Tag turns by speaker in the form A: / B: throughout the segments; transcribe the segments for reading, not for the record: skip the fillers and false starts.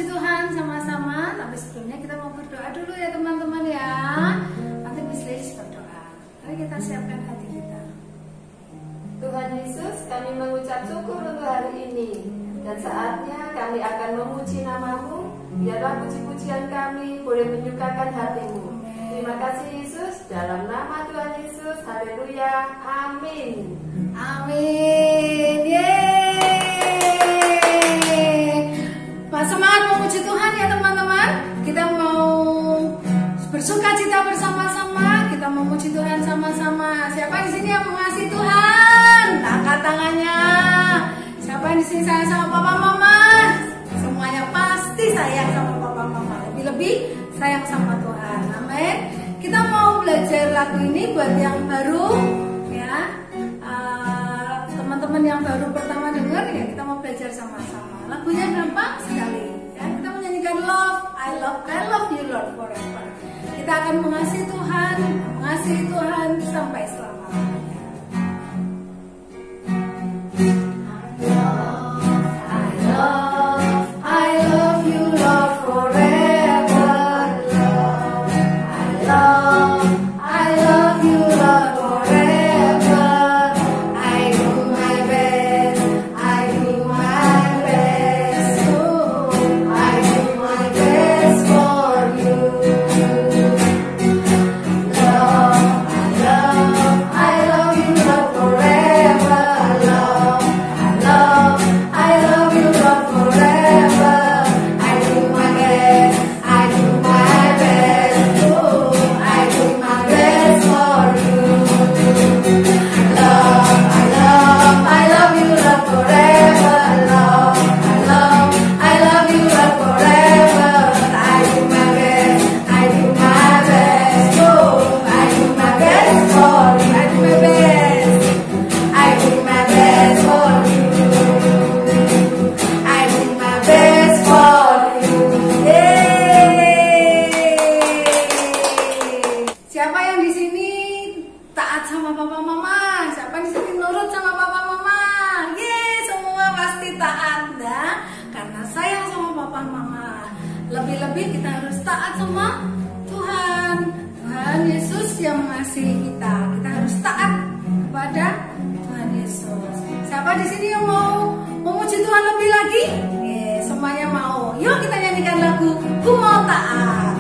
A: memuji Tuhan sama-sama. Tapi sebelumnya kita mau berdoa dulu ya teman-teman ya. Nanti Miss Liz berdoa. Mari kita siapkan hati kita.
B: Tuhan Yesus, kami mengucap syukur untuk hari ini. Dan saatnya kami akan memuji nama-Mu. Biarlah puji-pujian kami boleh menyukakan hati-Mu. Terima kasih Yesus, dalam nama Tuhan Yesus. Haleluya, amin.
A: Amin. Semangat memuji Tuhan ya teman-teman. Kita mau bersuka cita bersama-sama. Kita memuji Tuhan sama-sama. Siapa di sini yang mengasihi Tuhan? Angkat tangannya. Siapa di sini sayang sama papa mama? Semuanya pasti sayang sama papa mama. Lebih-lebih sayang sama Tuhan. Amin. Kita mau belajar lagu ini buat yang baru ya. Teman-teman yang baru pertama dengar ya, kita mau belajar sama-sama. Lagunya gampang sekali ya. Kita menyanyikan I love you Lord forever. Kita akan mengasihi Tuhan sampai selama-lamanya. I love you Lord forever. I love you Lord forever. I do my best. I do my best. Oh, I do my best for you. I love you Lord forever. I love you Lord forever. I do my best. I do my best. Oh, I do my best for you. I love you Lord forever. I love you Lord forever. I do my best. I do my best. Oh, I do my best for you. I do my best. I do my best for you. I do my best for you. Siapa yang di sini taat sama papa mama? Siapa di sini nurut sama papa mama? Semua pasti taat dah. Karena sayang sama papa mama. Lebih-lebih kita harus taat sama Tuhan. Tuhan Yesus yang mengasihi kita. Kita harus taat kepada Tuhan Yesus. Siapa di sini yang mau memuji Tuhan lebih lagi? Semuanya mau. Yuk kita nyanyikan lagu Ku Mau Taat.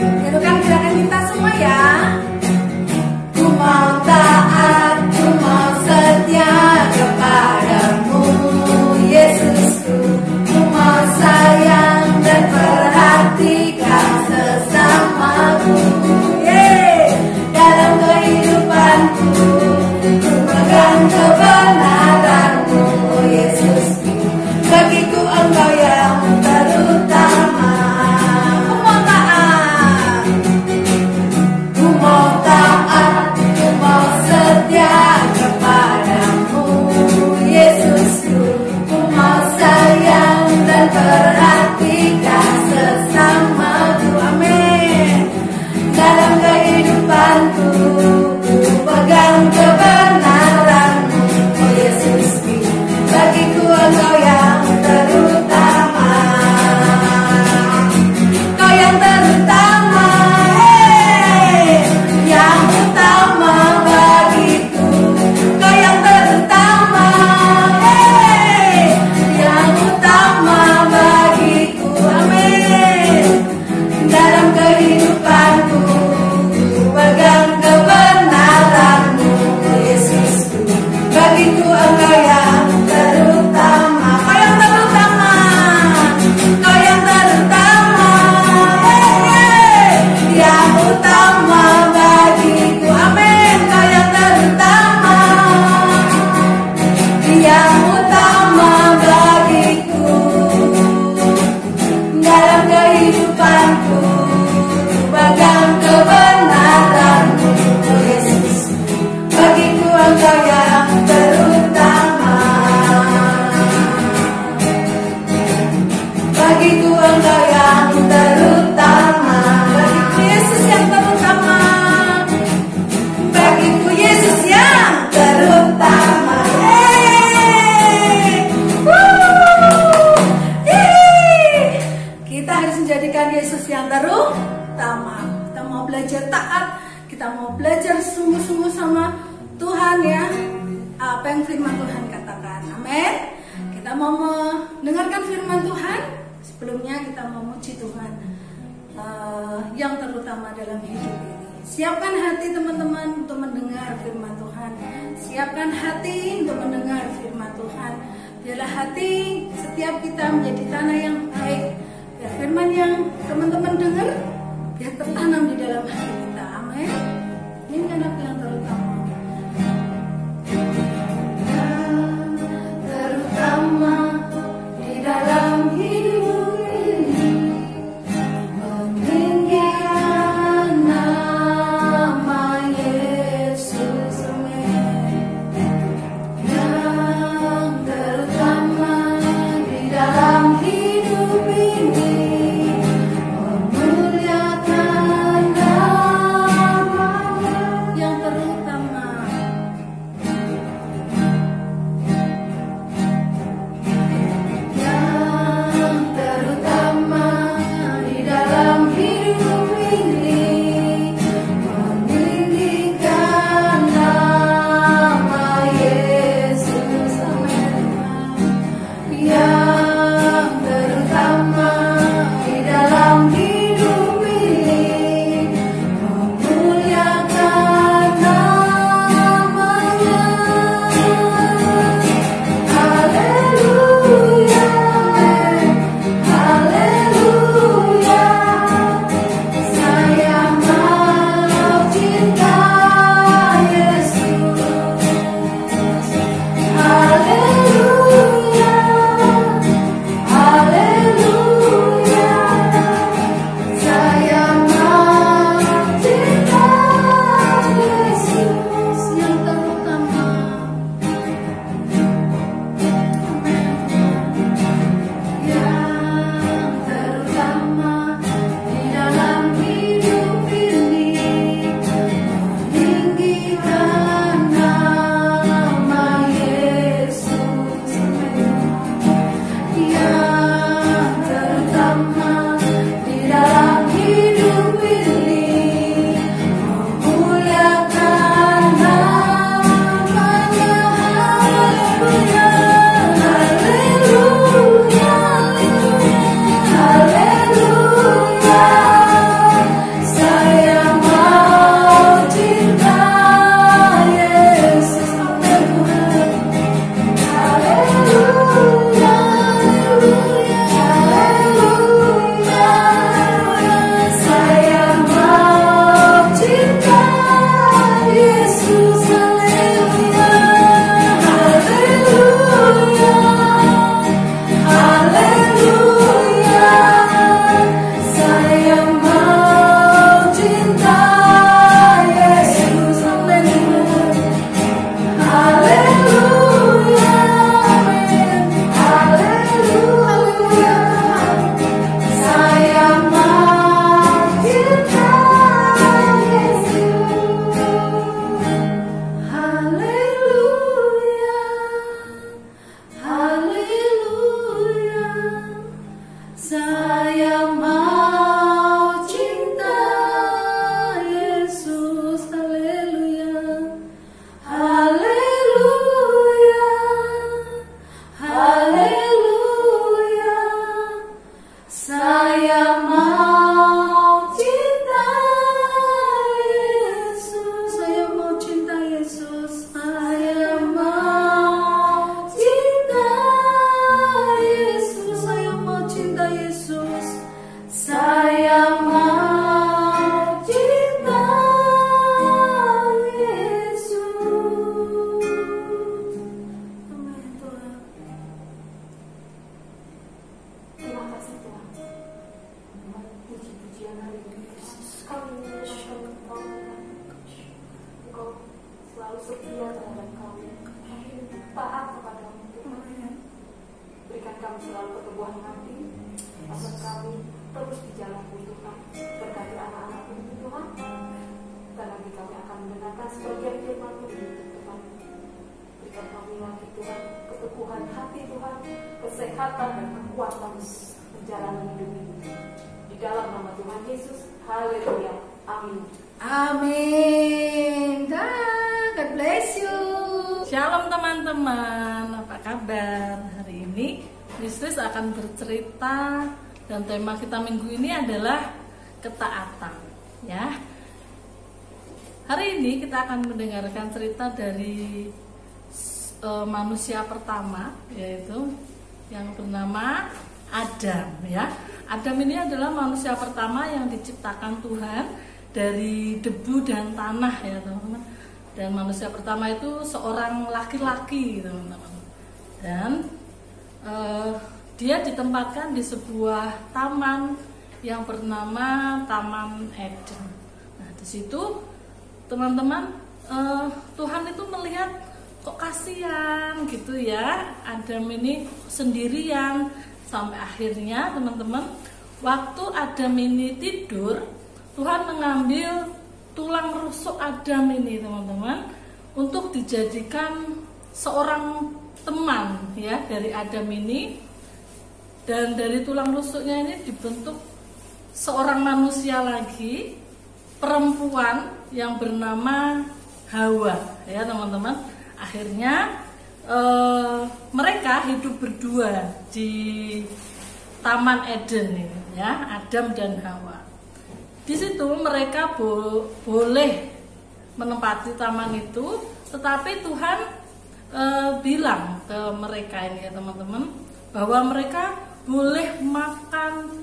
A: Tirukan gerakan kita semua ya. Ku mau taat, ku mau setia kepadamu Yesusku. Ku mau sayang dan perhatikan sesamaku. Dalam kehidupanku ku pegang kebenaranmu Yesusku. Bagiku Engkau ya menjadikan Yesus yang terutama. Kita mau belajar taat, kita mau belajar sungguh-sungguh sama Tuhan ya. Apa yang firman Tuhan katakan. Amin. Kita mau mendengarkan firman Tuhan. Sebelumnya kita memuji Tuhan yang terutama dalam hidup ini. Siapkan hati teman-teman untuk mendengar firman Tuhan. Siapkan hati untuk mendengar firman Tuhan. Biarlah hati setiap kita menjadi tanah yang baik. Biar firman yang teman-teman dengar, biar tertanam di dalam hati kita. Amin. Ini anak yang terutama. Terutama di dalam hidup ini, meninggikan nama Yesus. Yang terutama di dalam hidup ini, memuliakan nama yang terutama. Yang terutama di dalam hidup ini, meninggikan nama Yesus. Yang terutama di dalam hidup ini, memuliakan namanya. Haleluya, haleluya, saya mau cinta Yesus. Haleluya, haleluya, saya mau cinta Yesus yang terutama. Yang terutama di dalam hidup ini, meninggikan nama Yesus. Yang terutama di dalam hidup ini, memuliakan namanya. Haleluya, haleluya, haleluya, saya mau cinta Yesus. Haleluya, haleluya, saya mau cinta Yesus. Haleluya, haleluya, haleluya, saya mau cinta Yesus. Haleluya, haleluya, saya mau cinta Yesus. Haleluya, haleluya, saya mau cinta Yesus. Haleluya, haleluya, haleluya, saya mau cinta Yesus. Saya mau cinta Yesus. Saya mau cinta Yesus. Saya mau cinta Yesus. Saya mau cinta Yesus. Amin Tuhan.
B: Terima kasih Tuhan. Puji-pujian hari ini kami menyerahkan Engkau. Engkau selalu setia terhadap kami, taat kepadamu Tuhan. Berikan kami selalu keteguhan hati, agar kami terus di jalan-Mu Tuhan. Berkati anak-anak-Mu Tuhan. Dan nanti kami akan mendengarkan sebagian firman-Mu Tuhan. Berikan kami lagi Tuhan keteguhan hati Tuhan, kesehatan dan kekuatan menjalani hidup ini. Di dalam nama Tuhan Yesus. Haleluya. Amin.
A: Amin. God bless you.
C: Shalom teman-teman, apa kabar? Hari ini Lisris akan bercerita dan tema kita minggu ini adalah ketaatan, ya. Hari ini kita akan mendengarkan cerita dari manusia pertama, yaitu yang bernama Adam, ya. Adam ini adalah manusia pertama yang diciptakan Tuhan dari debu dan tanah, ya teman-teman. Dan manusia pertama itu seorang laki-laki, teman-teman. Dan dia ditempatkan di sebuah taman yang bernama Taman Eden. Nah, di situ teman-teman, Tuhan itu melihat kok kasihan gitu ya, Adam ini sendirian. Sampai akhirnya teman-teman, waktu Adam ini tidur, Tuhan mengambil tulang rusuk Adam ini teman-teman untuk dijadikan seorang teman ya dari Adam ini. Dan dari tulang rusuknya ini dibentuk seorang manusia lagi, perempuan yang bernama Hawa, ya teman-teman. Akhirnya mereka hidup berdua di Taman Eden ini, ya, Adam dan Hawa. Di situ mereka boleh menempati taman itu, tetapi Tuhan bilang ke mereka ini, ya teman-teman, bahwa mereka boleh makan,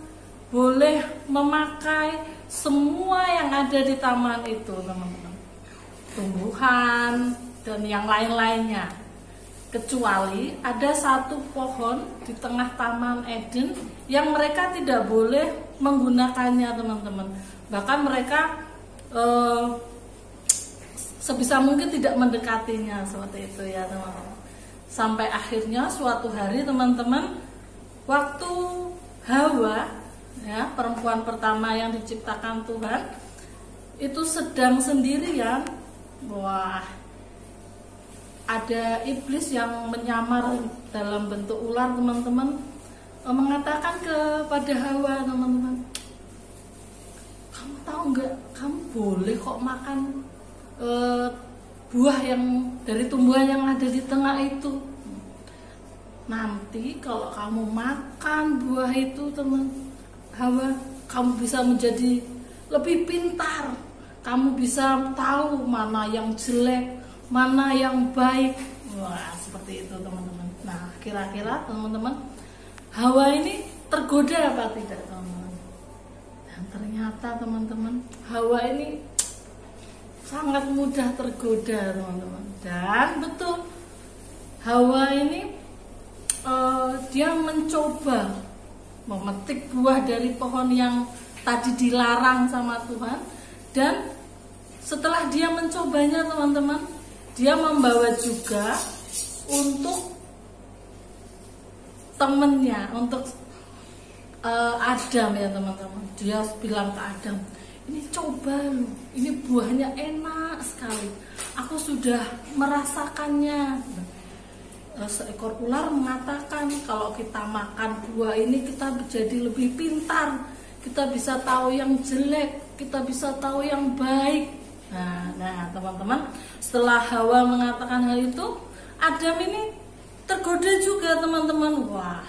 C: boleh memakai semua yang ada di taman itu, teman-teman, tumbuhan dan yang lain-lainnya, kecuali ada satu pohon di tengah Taman Eden yang mereka tidak boleh menggunakannya, teman-teman. Bahkan mereka sebisa mungkin tidak mendekatinya, seperti itu ya teman-teman. Sampai akhirnya suatu hari teman-teman, waktu Hawa, ya, perempuan pertama yang diciptakan Tuhan, itu sedang sendirian. Wah, ada iblis yang menyamar dalam bentuk ular, teman-teman, mengatakan kepada Hawa, teman-teman, kamu tahu nggak, kamu boleh kok makan buah yang dari tumbuhan yang ada di tengah itu. Nanti kalau kamu makan buah itu, teman Hawa, kamu bisa menjadi lebih pintar. Kamu bisa tahu mana yang jelek, mana yang baik. Wah, seperti itu teman-teman. Nah, kira-kira teman-teman, Hawa ini tergoda apa tidak, teman-teman? Dan ternyata teman-teman, Hawa ini sangat mudah tergoda, teman-teman. Dan betul, Hawa ini dia mencoba memetik buah dari pohon yang tadi dilarang sama Tuhan. Dan setelah dia mencobanya, teman-teman, dia membawa juga untuk temennya, untuk Adam, ya teman-teman. Dia bilang ke Adam, ini coba loh, ini buahnya enak sekali, aku sudah merasakannya. Seekor ular mengatakan, kalau kita makan buah ini kita menjadi lebih pintar, kita bisa tahu yang jelek, kita bisa tahu yang baik. Nah teman-teman, setelah Hawa mengatakan hal itu, Adam ini tergoda juga, teman-teman. Wah,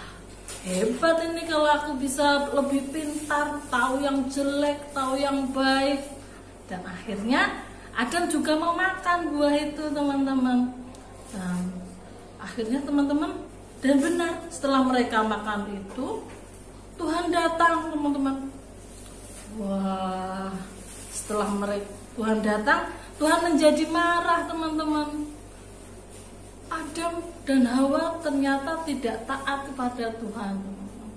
C: hebat ini kalau aku bisa lebih pintar, tahu yang jelek, tahu yang baik. Dan akhirnya Adam juga mau makan buah itu, teman-teman. Dan akhirnya teman-teman, dan benar, setelah mereka makan itu, Tuhan datang, teman-teman. Wah, setelah Tuhan datang, Tuhan menjadi marah, teman-teman. Adam dan Hawa ternyata tidak taat kepada Tuhan, teman-teman.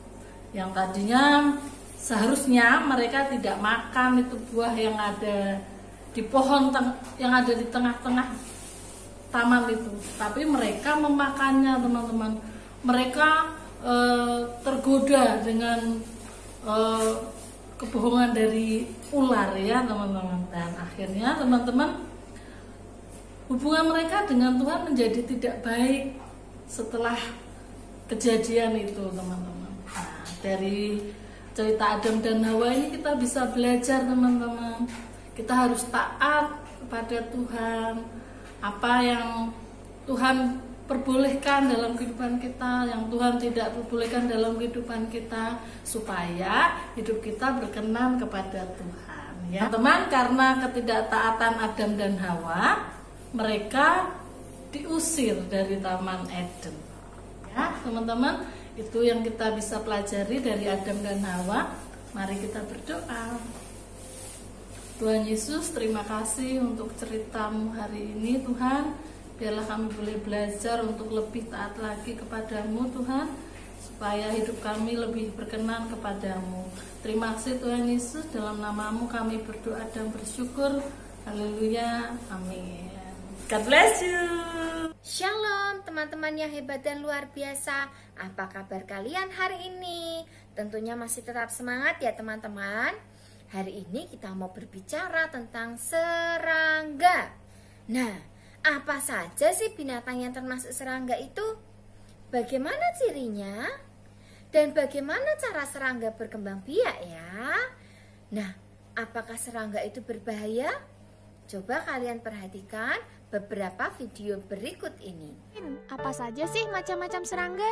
C: Yang tadinya seharusnya mereka tidak makan itu buah yang ada di pohon yang ada di tengah-tengah taman itu, tapi mereka memakannya, teman-teman. Mereka tergoda dengan kebohongan dari ular, ya teman-teman. Dan akhirnya teman-teman, hubungan mereka dengan Tuhan menjadi tidak baik setelah kejadian itu, teman-teman. Nah, dari cerita Adam dan Hawa ini kita bisa belajar teman-teman. Kita harus taat kepada Tuhan. Apa yang Tuhan perbolehkan dalam kehidupan kita, yang Tuhan tidak perbolehkan dalam kehidupan kita, supaya hidup kita berkenan kepada Tuhan. Ya, teman, karena ketidaktaatan Adam dan Hawa, mereka diusir dari Taman Eden. Ya, teman-teman, itu yang kita bisa pelajari dari Adam dan Hawa. Mari kita berdoa. Tuhan Yesus, terima kasih untuk ceritamu hari ini Tuhan. Biarlah kami boleh belajar untuk lebih taat lagi kepadamu Tuhan, supaya hidup kami lebih berkenan kepadamu. Terima kasih Tuhan Yesus, dalam namamu kami berdoa dan bersyukur. Haleluya, amin. God bless you.
D: Shalom teman-teman yang hebat dan luar biasa. Apa kabar kalian hari ini? Tentunya masih tetap semangat ya teman-teman. Hari ini kita mau berbicara tentang serangga. Nah, apa saja sih binatang yang termasuk serangga itu? Bagaimana cirinya? Dan bagaimana cara serangga berkembang biak ya? Nah, apakah serangga itu berbahaya? Coba kalian perhatikan beberapa video berikut ini.
E: Apa saja sih macam-macam serangga?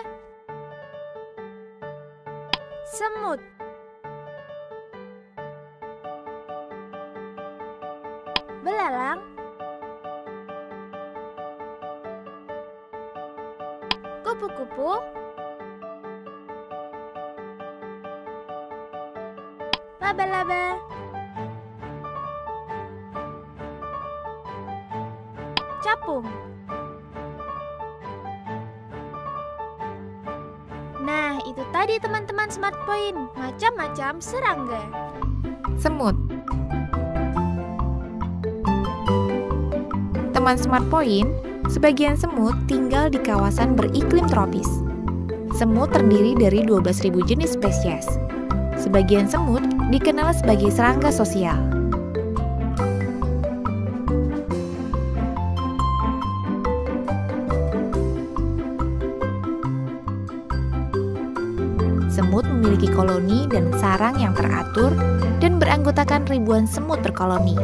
E: Semut, belalang, kupu-kupu, laba-laba, capung. Nah, itu tadi teman-teman Smart Point, macam-macam serangga.
F: Semut. Teman Smart Point, sebagian semut tinggal di kawasan beriklim tropis. Semut terdiri dari 12.000 jenis spesies. Sebagian semut dikenal sebagai serangga sosial. Semut memiliki koloni dan sarang yang teratur dan beranggotakan ribuan semut per koloni.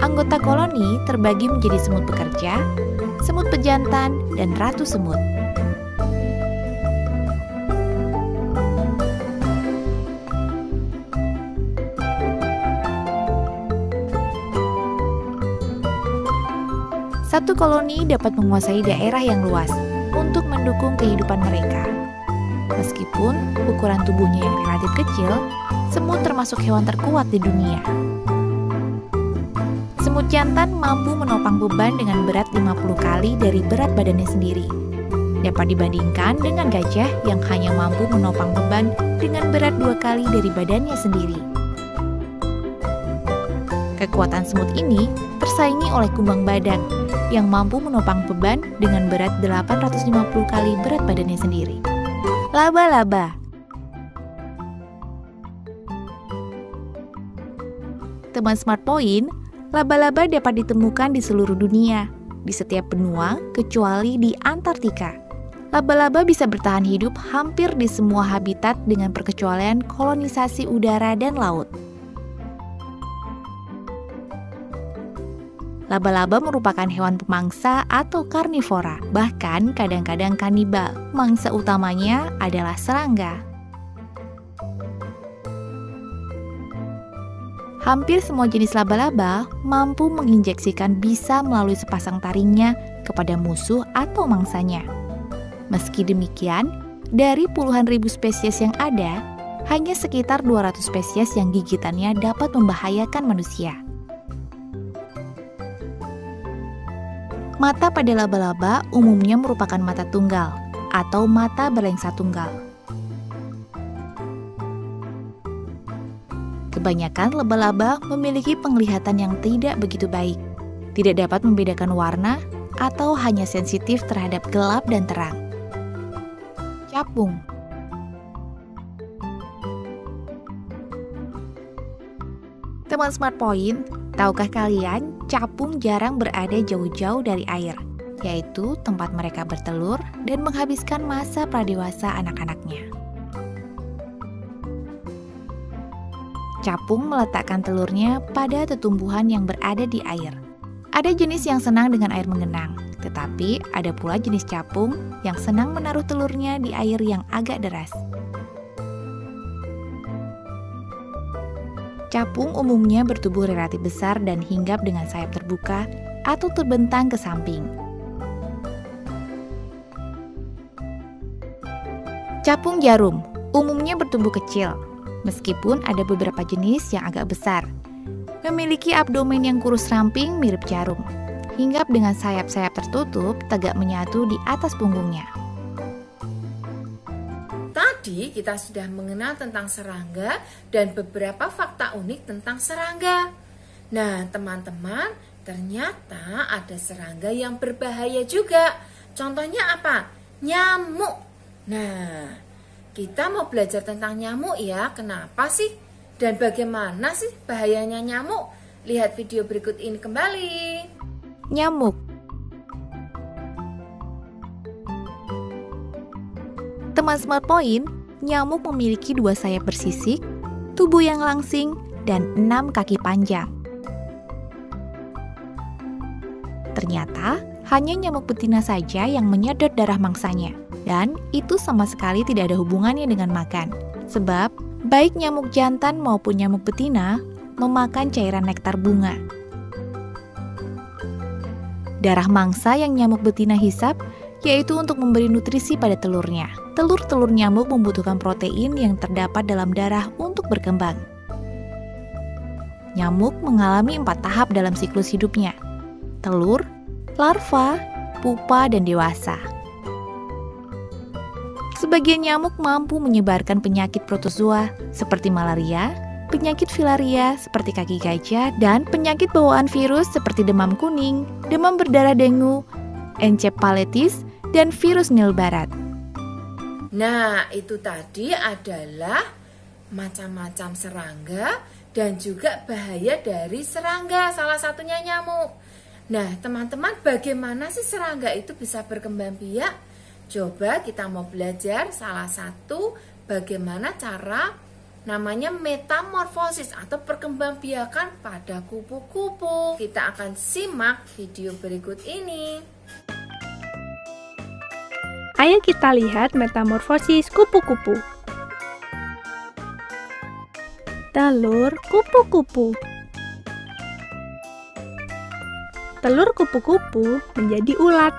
F: Anggota koloni terbagi menjadi semut pekerja, semut pejantan, dan ratu semut. Satu koloni dapat menguasai daerah yang luas untuk mendukung kehidupan mereka. Meskipun ukuran tubuhnya yang relatif kecil, semut termasuk hewan terkuat di dunia. Semut jantan mampu menopang beban dengan berat 50 kali dari berat badannya sendiri. Dapat dibandingkan dengan gajah yang hanya mampu menopang beban dengan berat 2 kali dari badannya sendiri. Kekuatan semut ini tersaingi oleh kumbang badak yang mampu menopang beban dengan berat 850 kali berat badannya sendiri. Laba-laba. Teman Smart Point, laba-laba dapat ditemukan di seluruh dunia, di setiap benua kecuali di Antartika. Laba-laba bisa bertahan hidup hampir di semua habitat dengan perkecualian kolonisasi udara dan laut. Laba-laba merupakan hewan pemangsa atau karnivora, bahkan kadang-kadang kanibal. Mangsa utamanya adalah serangga. Hampir semua jenis laba-laba mampu menginjeksikan bisa melalui sepasang taringnya kepada musuh atau mangsanya. Meski demikian, dari puluhan ribu spesies yang ada, hanya sekitar 200 spesies yang gigitannya dapat membahayakan manusia. Mata pada laba-laba umumnya merupakan mata tunggal atau mata berlensa tunggal. Kebanyakan laba-laba memiliki penglihatan yang tidak begitu baik, tidak dapat membedakan warna, atau hanya sensitif terhadap gelap dan terang. Capung. Teman Smart Point, tahukah kalian capung jarang berada jauh-jauh dari air, yaitu tempat mereka bertelur dan menghabiskan masa pradewasa anak-anaknya. Capung meletakkan telurnya pada tumbuhan yang berada di air. Ada jenis yang senang dengan air mengenang, tetapi ada pula jenis capung yang senang menaruh telurnya di air yang agak deras. Capung umumnya bertubuh relatif besar dan hinggap dengan sayap terbuka atau terbentang ke samping. Capung jarum umumnya bertumbuh kecil, meskipun ada beberapa jenis yang agak besar. Memiliki abdomen yang kurus ramping mirip jarum, hinggap dengan sayap-sayap tertutup tegak menyatu di atas punggungnya.
D: Tadi kita sudah mengenal tentang serangga dan beberapa fakta unik tentang serangga. Nah, teman-teman, ternyata ada serangga yang berbahaya juga. Contohnya apa? Nyamuk. Nah, kita mau belajar tentang nyamuk ya. Kenapa sih? Dan bagaimana sih bahayanya nyamuk? Lihat video berikut ini kembali.
F: Nyamuk. Teman Smart Point, nyamuk memiliki 2 sayap bersisik, tubuh yang langsing, dan 6 kaki panjang. Ternyata, hanya nyamuk betina saja yang menyedot darah mangsanya. Dan itu sama sekali tidak ada hubungannya dengan makan. Sebab, baik nyamuk jantan maupun nyamuk betina memakan cairan nektar bunga. Darah mangsa yang nyamuk betina hisap yaitu untuk memberi nutrisi pada telurnya. Telur-telur nyamuk membutuhkan protein yang terdapat dalam darah untuk berkembang. Nyamuk mengalami 4 tahap dalam siklus hidupnya: telur, larva, pupa, dan dewasa. Sebagian nyamuk mampu menyebarkan penyakit protozoa seperti malaria, penyakit filaria seperti kaki gajah, dan penyakit bawaan virus seperti demam kuning, demam berdarah dengue, encephalitis, dan virus Nil Barat.
D: Nah, itu tadi adalah macam-macam serangga dan juga bahaya dari serangga, salah satunya nyamuk. Nah, teman-teman, bagaimana sih serangga itu bisa berkembang biak? Coba kita mau belajar salah satu bagaimana cara namanya metamorfosis atau perkembangbiakan pada kupu-kupu. Kita akan simak video berikut ini.
G: Ayo kita lihat metamorfosis kupu-kupu. Telur kupu-kupu. Telur kupu-kupu menjadi ulat.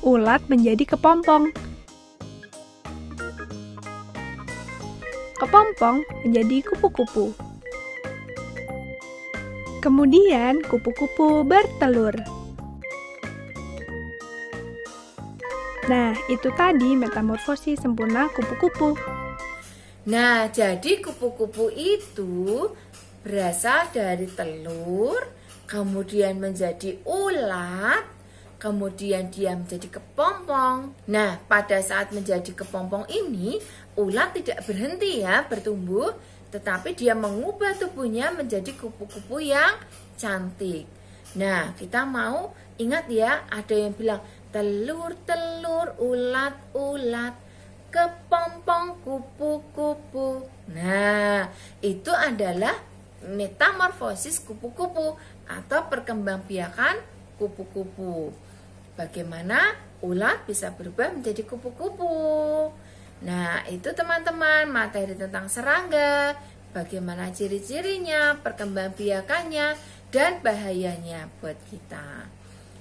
G: Ulat menjadi kepompong. Kepompong menjadi kupu-kupu. Kemudian kupu-kupu bertelur. Nah, itu tadi metamorfosis sempurna kupu-kupu.
D: Nah, jadi kupu-kupu itu berasal dari telur, kemudian menjadi ulat, kemudian dia menjadi kepompong. Nah, pada saat menjadi kepompong ini, ulat tidak berhenti ya bertumbuh, tetapi dia mengubah tubuhnya menjadi kupu-kupu yang cantik. Nah, kita mau ingat ya, ada yang bilang telur-telur, ulat-ulat, kepompong, kupu-kupu. Nah, itu adalah metamorfosis kupu-kupu atau perkembangbiakan kupu-kupu. Bagaimana ulat bisa berubah menjadi kupu-kupu. Nah, itu teman-teman materi tentang serangga, bagaimana ciri-cirinya, perkembangbiakannya, dan bahayanya buat kita.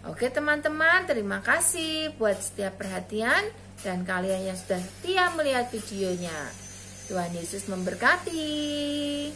D: Oke teman-teman, terima kasih buat setiap perhatian dan kalian yang sudah setia melihat videonya. Tuhan Yesus memberkati.